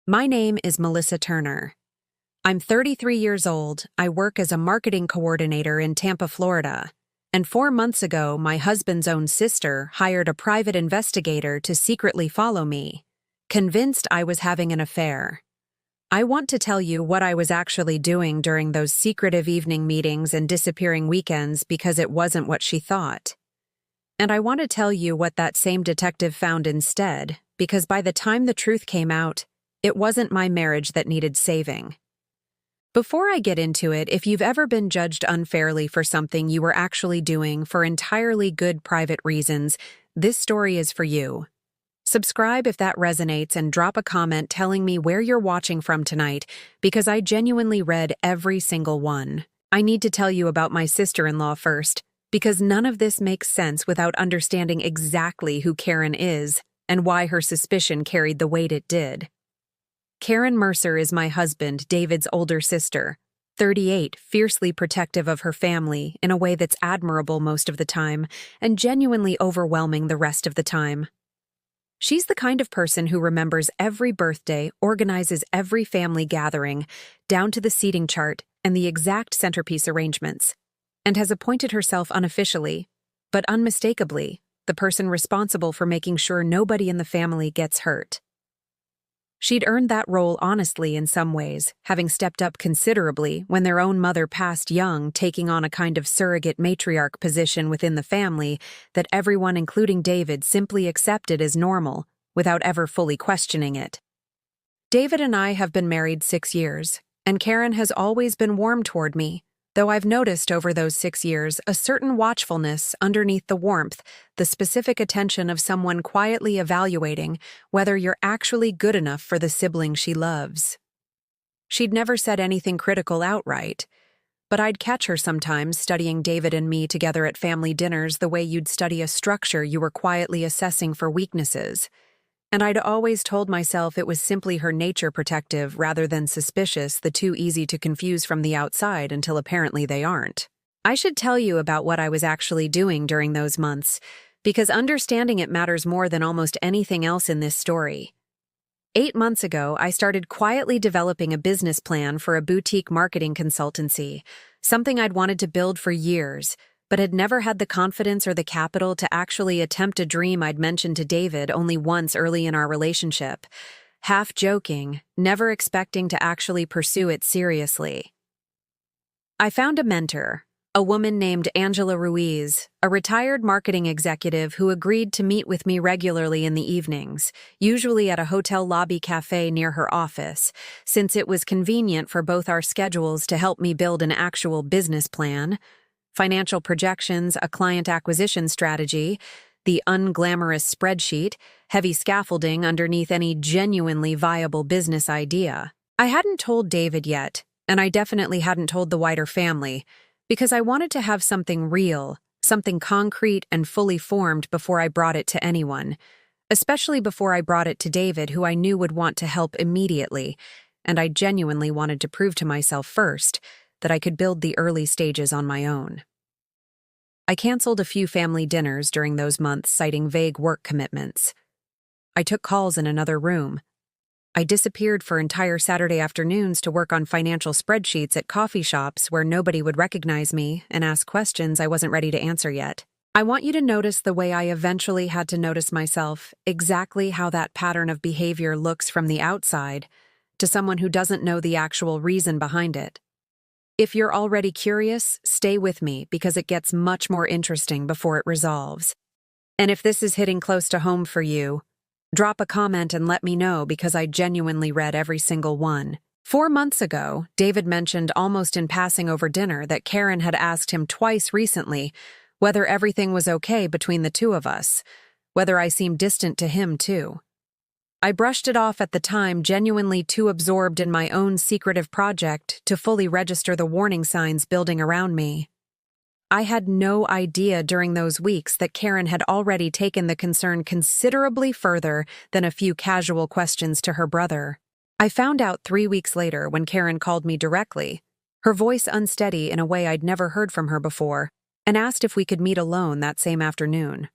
My name is Melissa Turner. I'm 33 years old. I work as a marketing coordinator in Tampa, Florida. And 4 months ago, my husband's own sister hired a private investigator to secretly follow me, convinced I was having an affair. I want to tell you what I was actually doing during those secretive evening meetings and disappearing weekends because it wasn't what she thought. And I want to tell you what that same detective found instead, because by the time the truth came out, it wasn't my marriage that needed saving. Before I get into it, if you've ever been judged unfairly for something you were actually doing for entirely good private reasons, this story is for you. Subscribe if that resonates and drop a comment telling me where you're watching from tonight, because I genuinely read every single one. I need to tell you about my sister-in-law first, because none of this makes sense without understanding exactly who Karen is and why her suspicion carried the weight it did. Karen Mercer is my husband, David's older sister, 38, fiercely protective of her family in a way that's admirable most of the time and genuinely overwhelming the rest of the time. She's the kind of person who remembers every birthday, organizes every family gathering, down to the seating chart and the exact centerpiece arrangements, and has appointed herself unofficially, but unmistakably, the person responsible for making sure nobody in the family gets hurt. She'd earned that role honestly in some ways, having stepped up considerably when their own mother passed young, taking on a kind of surrogate matriarch position within the family that everyone, including David, simply accepted as normal, without ever fully questioning it. David and I have been married 6 years, and Karen has always been warm toward me, though I've noticed over those 6 years a certain watchfulness underneath the warmth, the specific attention of someone quietly evaluating whether you're actually good enough for the sibling she loves. She'd never said anything critical outright, but I'd catch her sometimes studying David and me together at family dinners the way you'd study a structure you were quietly assessing for weaknesses. And I'd always told myself it was simply her nature protective rather than suspicious, the two easy to confuse from the outside until apparently they aren't. I should tell you about what I was actually doing during those months, because understanding it matters more than almost anything else in this story. 8 months ago, I started quietly developing a business plan for a boutique marketing consultancy, something I'd wanted to build for years, but had never had the confidence or the capital to actually attempt a dream I'd mentioned to David only once early in our relationship, half joking, never expecting to actually pursue it seriously. I found a mentor, a woman named Angela Ruiz, a retired marketing executive who agreed to meet with me regularly in the evenings, usually at a hotel lobby cafe near her office, since it was convenient for both our schedules to help me build an actual business plan, financial projections, a client acquisition strategy, the unglamorous spreadsheet, heavy scaffolding underneath any genuinely viable business idea. I hadn't told David yet, and I definitely hadn't told the wider family, because I wanted to have something real, something concrete and fully formed before I brought it to anyone, especially before I brought it to David, who I knew would want to help immediately, and I genuinely wanted to prove to myself first that I could build the early stages on my own. I canceled a few family dinners during those months, citing vague work commitments. I took calls in another room. I disappeared for entire Saturday afternoons to work on financial spreadsheets at coffee shops where nobody would recognize me and ask questions I wasn't ready to answer yet. I want you to notice the way I eventually had to notice myself, exactly how that pattern of behavior looks from the outside to someone who doesn't know the actual reason behind it. If you're already curious, stay with me because it gets much more interesting before it resolves. And if this is hitting close to home for you, drop a comment and let me know because I genuinely read every single one. 4 months ago, David mentioned almost in passing over dinner that Karen had asked him twice recently whether everything was okay between the two of us, whether I seemed distant to him too. I brushed it off at the time, genuinely too absorbed in my own secretive project to fully register the warning signs building around me. I had no idea during those weeks that Karen had already taken the concern considerably further than a few casual questions to her brother. I found out 3 weeks later when Karen called me directly, her voice unsteady in a way I'd never heard from her before, and asked if we could meet alone that same afternoon.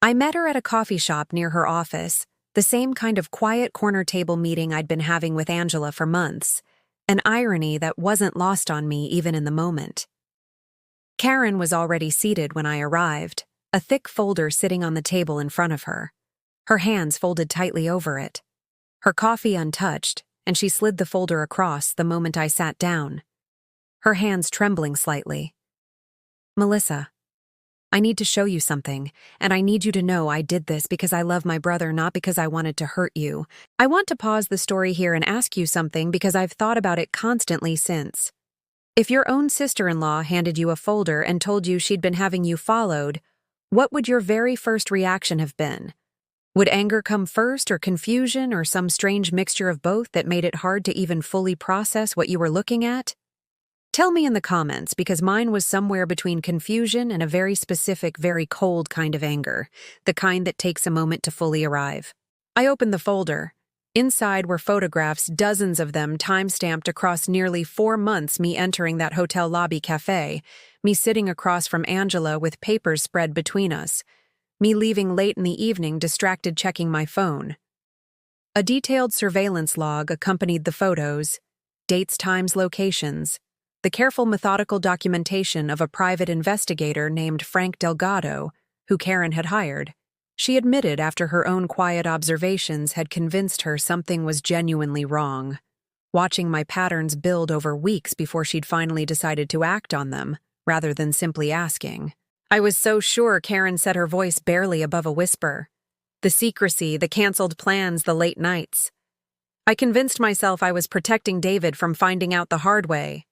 I met her at a coffee shop near her office, The same kind of quiet corner table meeting I'd been having with Angela for months, an irony that wasn't lost on me even in the moment. Karen was already seated when I arrived, a thick folder sitting on the table in front of her, her hands folded tightly over it, her coffee untouched, and she slid the folder across the moment I sat down, her hands trembling slightly. "Melissa, I need to show you something, and I need you to know I did this because I love my brother, not because I wanted to hurt you. I want to pause the story here and ask you something because I've thought about it constantly since. If your own sister-in-law handed you a folder and told you she'd been having you followed, what would your very first reaction have been? Would anger come first, or confusion, or some strange mixture of both that made it hard to even fully process what you were looking at? Tell me in the comments, because mine was somewhere between confusion and a very specific, very cold kind of anger, the kind that takes a moment to fully arrive. I opened the folder. Inside were photographs, dozens of them time-stamped across nearly 4 months, me entering that hotel lobby cafe, me sitting across from Angela with papers spread between us, me leaving late in the evening distracted checking my phone. A detailed surveillance log accompanied the photos, dates, times, locations, the careful methodical documentation of a private investigator named Frank Delgado, who Karen had hired. She admitted after her own quiet observations had convinced her something was genuinely wrong, watching my patterns build over weeks before she'd finally decided to act on them, rather than simply asking. I was so sure, Karen said, her voice barely above a whisper. The secrecy, the canceled plans, the late nights. I convinced myself I was protecting David from finding out the hard way.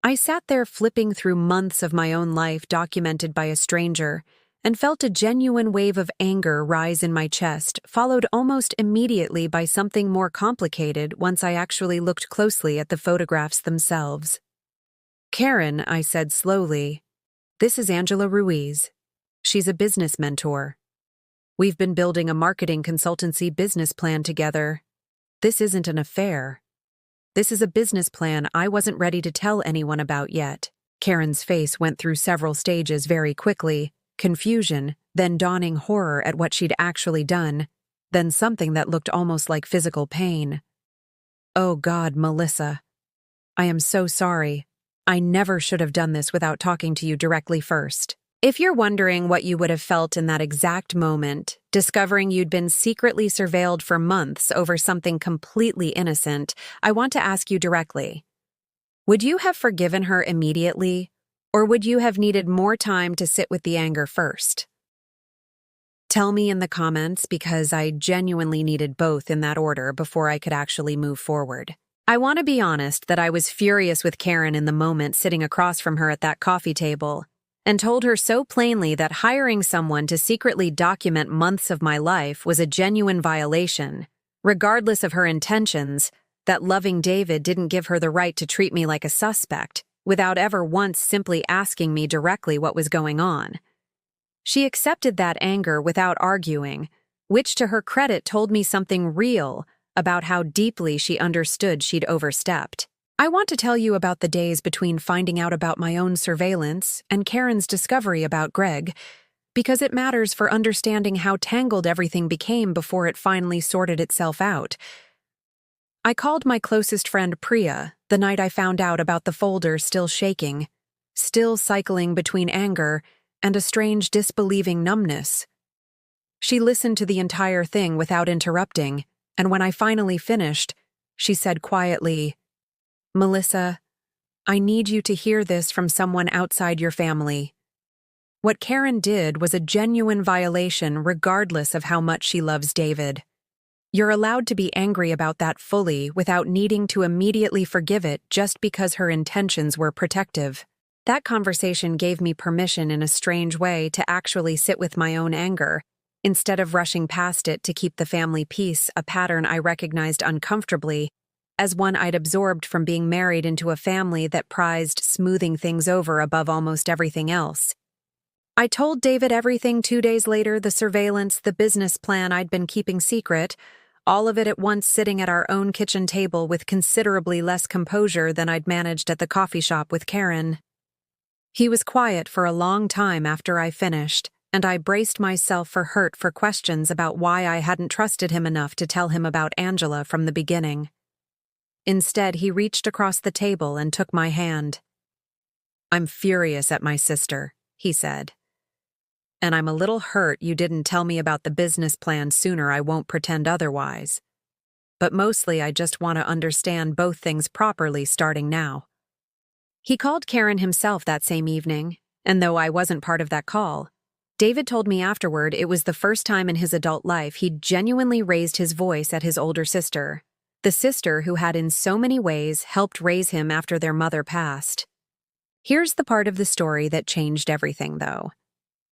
I sat there flipping through months of my own life documented by a stranger and felt a genuine wave of anger rise in my chest, followed almost immediately by something more complicated once I actually looked closely at the photographs themselves. "Karen," I said slowly, "this is Angela Ruiz. She's a business mentor. We've been building a marketing consultancy business plan together. This isn't an affair. This is a business plan I wasn't ready to tell anyone about yet." Karen's face went through several stages very quickly, confusion, then dawning horror at what she'd actually done, then something that looked almost like physical pain. "Oh God, Melissa. I am so sorry. I never should have done this without talking to you directly first." If you're wondering what you would have felt in that exact moment, discovering you'd been secretly surveilled for months over something completely innocent, I want to ask you directly. Would you have forgiven her immediately, or would you have needed more time to sit with the anger first? Tell me in the comments, because I genuinely needed both in that order before I could actually move forward. I want to be honest that I was furious with Karen in the moment sitting across from her at that coffee table, and told her so plainly that hiring someone to secretly document months of my life was a genuine violation, regardless of her intentions, that loving David didn't give her the right to treat me like a suspect, without ever once simply asking me directly what was going on. She accepted that anger without arguing, which to her credit told me something real about how deeply she understood she'd overstepped. I want to tell you about the days between finding out about my own surveillance and Karen's discovery about Greg, because it matters for understanding how tangled everything became before it finally sorted itself out. I called my closest friend Priya the night I found out about the folder, still shaking, still cycling between anger and a strange disbelieving numbness. She listened to the entire thing without interrupting, and when I finally finished, she said quietly, "Melissa, I need you to hear this from someone outside your family. What Karen did was a genuine violation regardless of how much she loves David. You're allowed to be angry about that fully without needing to immediately forgive it just because her intentions were protective." That conversation gave me permission in a strange way to actually sit with my own anger, instead of rushing past it to keep the family peace, a pattern I recognized uncomfortably as one I'd absorbed from being married into a family that prized smoothing things over above almost everything else. I told David everything 2 days later, the surveillance, the business plan I'd been keeping secret, all of it at once, sitting at our own kitchen table with considerably less composure than I'd managed at the coffee shop with Karen. He was quiet for a long time after I finished, and I braced myself for hurt for questions about why I hadn't trusted him enough to tell him about Angela from the beginning. Instead, he reached across the table and took my hand. "I'm furious at my sister," he said. "And I'm a little hurt you didn't tell me about the business plan sooner. I won't pretend otherwise. But mostly I just want to understand both things properly starting now." He called Karen himself that same evening, and though I wasn't part of that call, David told me afterward it was the first time in his adult life he'd genuinely raised his voice at his older sister, the sister who had in so many ways helped raise him after their mother passed. Here's the part of the story that changed everything, though.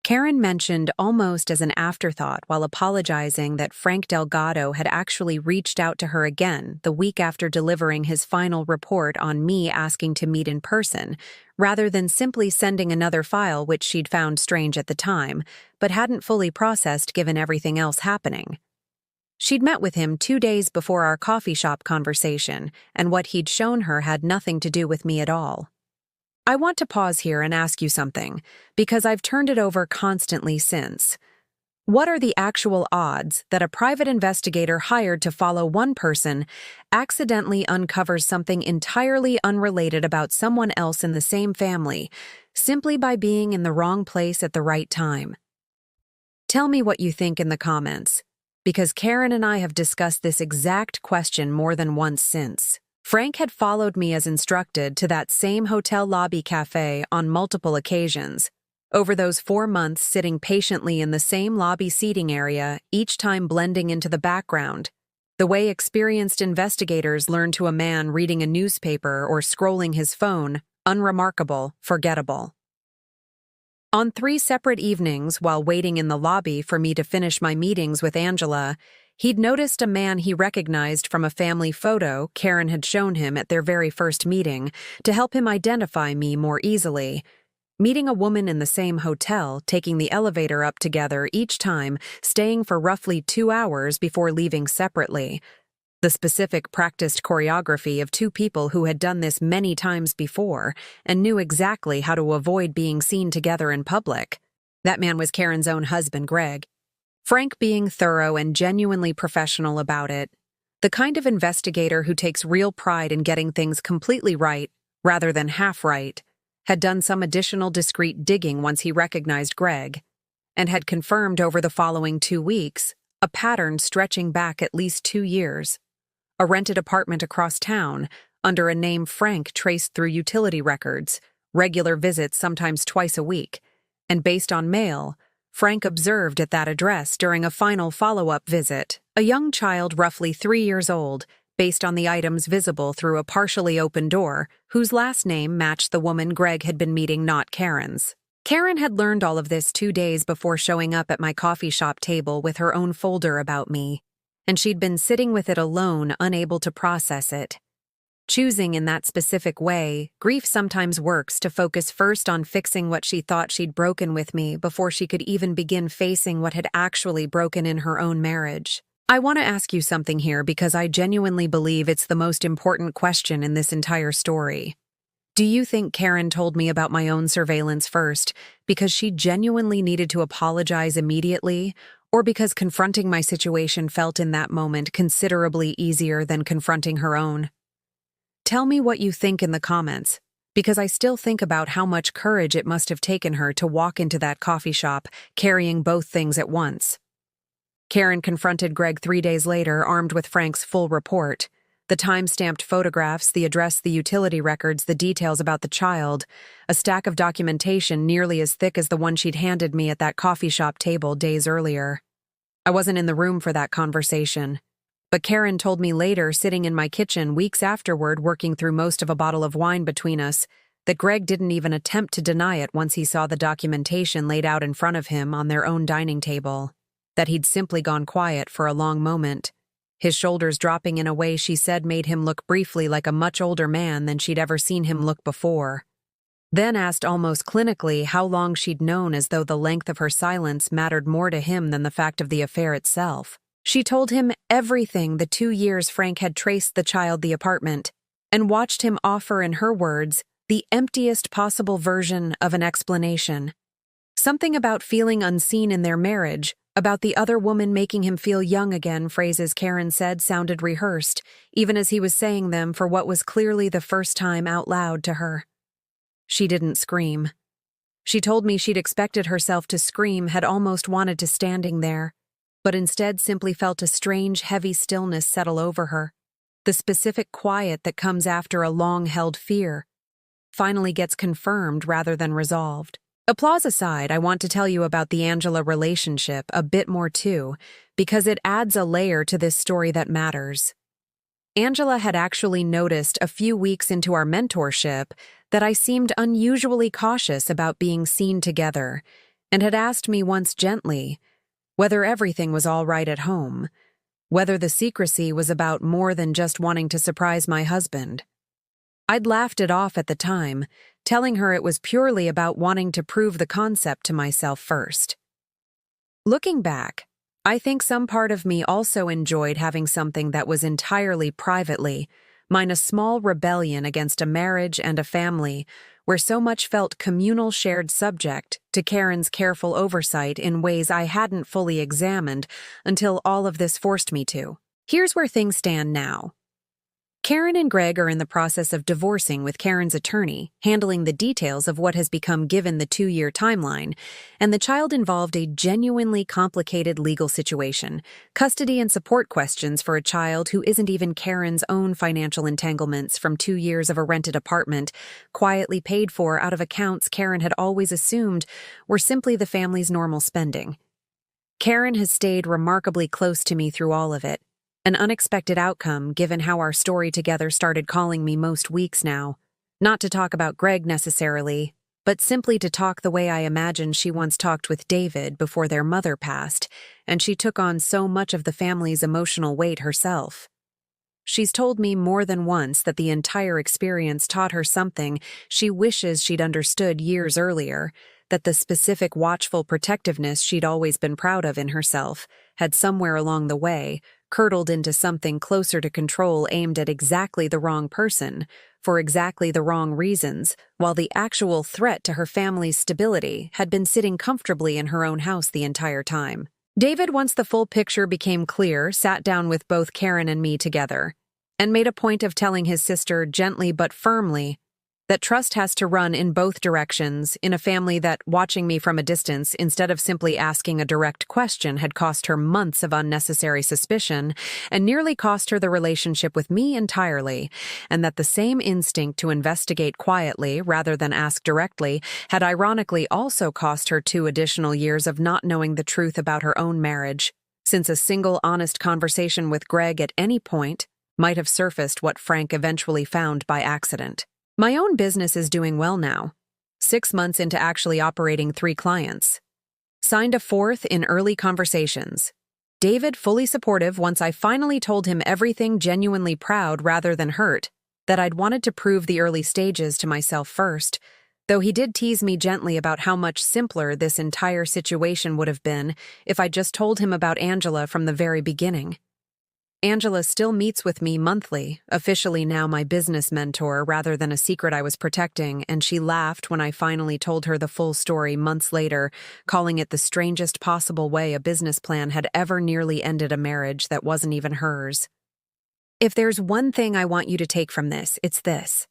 Karen mentioned almost as an afterthought while apologizing that Frank Delgado had actually reached out to her again the week after delivering his final report on me asking to meet in person, rather than simply sending another file which she'd found strange at the time, but hadn't fully processed given everything else happening. She'd met with him 2 days before our coffee shop conversation, and what he'd shown her had nothing to do with me at all. I want to pause here and ask you something, because I've turned it over constantly since. What are the actual odds that a private investigator hired to follow one person accidentally uncovers something entirely unrelated about someone else in the same family, simply by being in the wrong place at the right time? Tell me what you think in the comments, because Karen and I have discussed this exact question more than once since. Frank had followed me as instructed to that same hotel lobby cafe on multiple occasions. Over those 4 months sitting patiently in the same lobby seating area, each time blending into the background, the way experienced investigators learn to a man reading a newspaper or scrolling his phone, unremarkable, forgettable. On 3 separate evenings while waiting in the lobby for me to finish my meetings with Angela, he'd noticed a man he recognized from a family photo Karen had shown him at their very first meeting to help him identify me more easily. Meeting a woman in the same hotel, taking the elevator up together each time, staying for roughly 2 hours before leaving separately. The specific practiced choreography of 2 people who had done this many times before and knew exactly how to avoid being seen together in public. That man was Karen's own husband, Greg. Frank being thorough and genuinely professional about it. The kind of investigator who takes real pride in getting things completely right, rather than half right, had done some additional discreet digging once he recognized Greg, and had confirmed over the following 2 weeks a pattern stretching back at least 2 years. A rented apartment across town, under a name Frank traced through utility records, regular visits sometimes twice a week, and based on mail, Frank observed at that address during a final follow-up visit a young child roughly 3 years old, based on the items visible through a partially open door, whose last name matched the woman Greg had been meeting, not Karen's. Karen had learned all of this 2 days before showing up at my coffee shop table with her own folder about me, and she'd been sitting with it alone, unable to process it. Choosing in that specific way, grief sometimes works to focus first on fixing what she thought she'd broken with me before she could even begin facing what had actually broken in her own marriage. I want to ask you something here because I genuinely believe it's the most important question in this entire story. Do you think Karen told me about my own surveillance first because she genuinely needed to apologize immediately, or because confronting my situation felt in that moment considerably easier than confronting her own? Tell me what you think in the comments, because I still think about how much courage it must have taken her to walk into that coffee shop carrying both things at once. Karen confronted Greg 3 days later, armed with Frank's full report. The time-stamped photographs, the address, the utility records, the details about the child, a stack of documentation nearly as thick as the one she'd handed me at that coffee shop table days earlier. I wasn't in the room for that conversation, but Karen told me later, sitting in my kitchen weeks afterward working through most of a bottle of wine between us, that Greg didn't even attempt to deny it once he saw the documentation laid out in front of him on their own dining table, that he'd simply gone quiet for a long moment, his shoulders dropping in a way she said made him look briefly like a much older man than she'd ever seen him look before. Then asked almost clinically how long she'd known, as though the length of her silence mattered more to him than the fact of the affair itself. She told him everything the 2 years Frank had traced the child the apartment, and watched him offer, in her words, the emptiest possible version of an explanation. Something about feeling unseen in their marriage, about the other woman making him feel young again, phrases Karen said sounded rehearsed, even as he was saying them for what was clearly the first time out loud to her. She didn't scream. She told me she'd expected herself to scream, had almost wanted to standing there, but instead simply felt a strange, heavy stillness settle over her. The specific quiet that comes after a long-held fear finally gets confirmed rather than resolved. Applause aside, I want to tell you about the Angela relationship a bit more too, because it adds a layer to this story that matters. Angela had actually noticed a few weeks into our mentorship that I seemed unusually cautious about being seen together, and had asked me once gently whether everything was all right at home, whether the secrecy was about more than just wanting to surprise my husband. I'd laughed it off at the time, telling her it was purely about wanting to prove the concept to myself first. Looking back, I think some part of me also enjoyed having something that was entirely privately, mine a small rebellion against a marriage and a family where so much felt communal shared subject to Karen's careful oversight in ways I hadn't fully examined until all of this forced me to. Here's where things stand now. Karen and Greg are in the process of divorcing, with Karen's attorney handling the details of what has become given the 2-year timeline, and the child involved a genuinely complicated legal situation, custody and support questions for a child who isn't even Karen's own financial entanglements from 2 years of a rented apartment, quietly paid for out of accounts Karen had always assumed were simply the family's normal spending. Karen has stayed remarkably close to me through all of it. An unexpected outcome, given how our story together started calling me most weeks now. Not to talk about Greg necessarily, but simply to talk the way I imagined she once talked with David before their mother passed, and she took on so much of the family's emotional weight herself. She's told me more than once that the entire experience taught her something she wishes she'd understood years earlier, that the specific watchful protectiveness she'd always been proud of in herself had somewhere along the way curdled into something closer to control aimed at exactly the wrong person, for exactly the wrong reasons, while the actual threat to her family's stability had been sitting comfortably in her own house the entire time. David, once the full picture became clear, sat down with both Karen and me together, and made a point of telling his sister gently but firmly that trust has to run in both directions in a family that, watching me from a distance instead of simply asking a direct question, had cost her months of unnecessary suspicion and nearly cost her the relationship with me entirely, and that the same instinct to investigate quietly rather than ask directly had ironically also cost her 2 additional years of not knowing the truth about her own marriage, since a single honest conversation with Greg at any point might have surfaced what Frank eventually found by accident. My own business is doing well now, 6 months into actually operating 3 clients. Signed a 4th in early conversations. David fully supportive once I finally told him everything, genuinely proud rather than hurt, that I'd wanted to prove the early stages to myself first, though he did tease me gently about how much simpler this entire situation would have been if I'd just told him about Angela from the very beginning. Angela still meets with me monthly, officially now my business mentor rather than a secret I was protecting, and she laughed when I finally told her the full story months later, calling it the strangest possible way a business plan had ever nearly ended a marriage that wasn't even hers. If there's one thing I want you to take from this, it's this.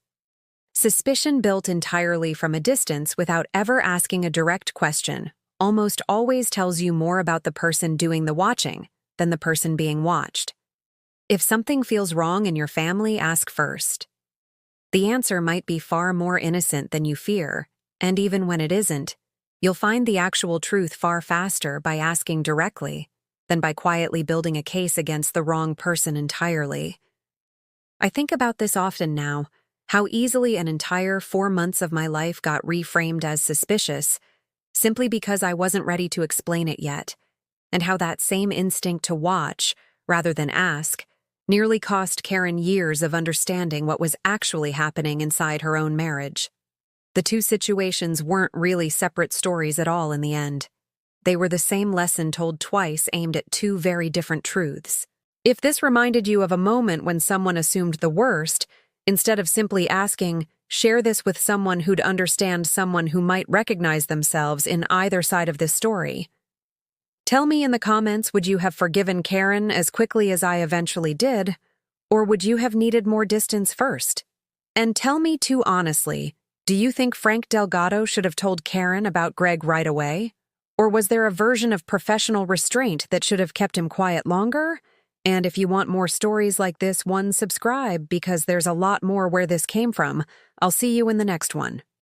Suspicion built entirely from a distance without ever asking a direct question almost always tells you more about the person doing the watching than the person being watched. If something feels wrong in your family, ask first. The answer might be far more innocent than you fear, and even when it isn't, you'll find the actual truth far faster by asking directly than by quietly building a case against the wrong person entirely. I think about this often now, how easily an entire 4 months of my life got reframed as suspicious, simply because I wasn't ready to explain it yet, and how that same instinct to watch, rather than ask, nearly cost Karen years of understanding what was actually happening inside her own marriage. The 2 situations weren't really separate stories at all in the end. They were the same lesson told twice, aimed at 2 very different truths. If this reminded you of a moment when someone assumed the worst, instead of simply asking, Share this with someone who'd understand someone who might recognize themselves in either side of this story. Tell me in the comments, would you have forgiven Karen as quickly as I eventually did, or would you have needed more distance first? And tell me too honestly, do you think Frank Delgado should have told Karen about Greg right away? Or was there a version of professional restraint that should have kept him quiet longer? And if you want more stories like this one, subscribe because there's a lot more where this came from. I'll see you in the next one.